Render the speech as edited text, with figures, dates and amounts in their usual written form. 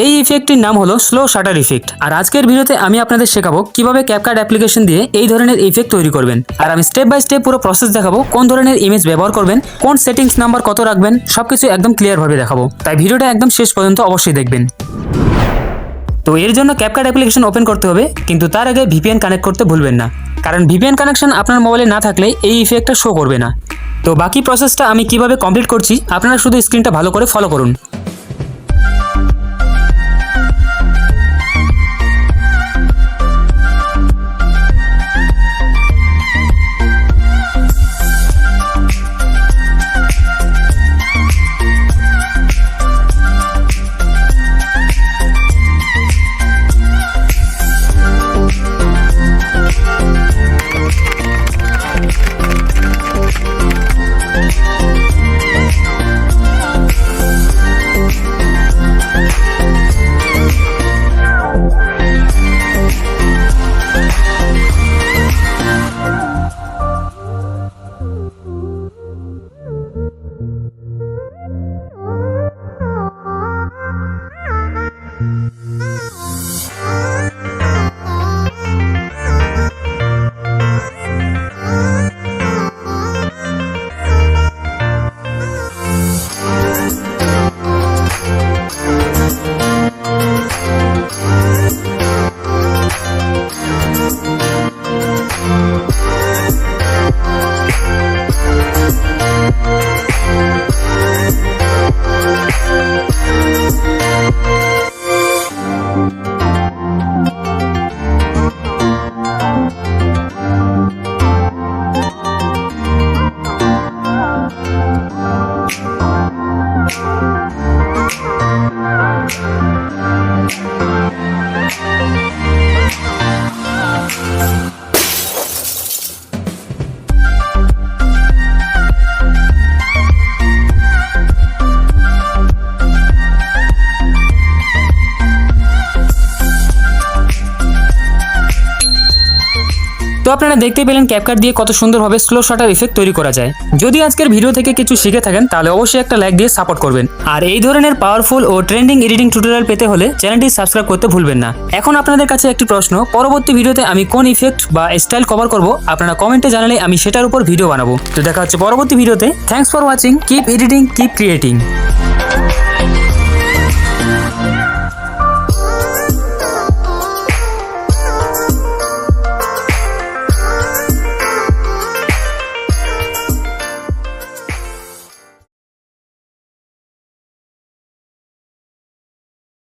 এই ইফেক্টটির নাম হলো স্লো শাটার ইফেক্ট। আর আজকের ভিডিওতে আমি আপনাদের শেখাবো কিভাবে ক্যাপকাট অ্যাপ্লিকেশন দিয়ে এই ধরনের ইফেক্ট তৈরি করবেন। আর আমি স্টেপ বাই স্টেপ পুরো প্রসেস দেখাবো, কোন ধরনের ইমেজ ব্যবহার করবেন, কোন সেটিংস নাম্বার কত রাখবেন, সবকিছু একদম ক্লিয়ার ভাবে দেখাবো। তাই ভিডিওটা একদম শেষ পর্যন্ত অবশ্যই দেখবেন। তো এর জন্য ক্যাপকাট অ্যাপ্লিকেশন ওপেন করতে হবে, কিন্তু তার আগে ভিপিএন কানেক্ট করতে ভুলবেন না, কারণ ভিপিএন কানেকশন আপনার মোবাইলে না থাকলে এই ইফেক্টটা শো করবে না। তো বাকি প্রসেসটা আমি কিভাবে কমপ্লিট করছি আপনারা শুধু স্ক্রিনটা ভালো করে ফলো করুন। তো আপনারা দেখতে পেলেন ক্যাপকাট দিয়ে কত সুন্দরভাবে স্লো শাটার ইফেক্ট তৈরি করা যায়। যদি আজকের ভিডিও থেকে কিছু শিখে থাকেন তাহলে অবশ্যই একটা লাইক দিয়ে সাপোর্ট করবেন। আর এই ধরনের পাওয়ারফুল ও ট্রেন্ডিং এডিটিং টিউটোরিয়াল পেতে হলে চ্যানেলটি সাবস্ক্রাইব করতে ভুলবেন না। এখন আপনাদের কাছে একটি প্রশ্ন, পরবর্তী ভিডিওতে আমি কোন ইফেক্ট বা স্টাইল কভার করব আপনারা কমেন্টে জানালে আমি সেটার উপর ভিডিও বানাবো। তো দেখা হচ্ছে পরবর্তী ভিডিওতে। Thanks for watching, keep editing, keep creating.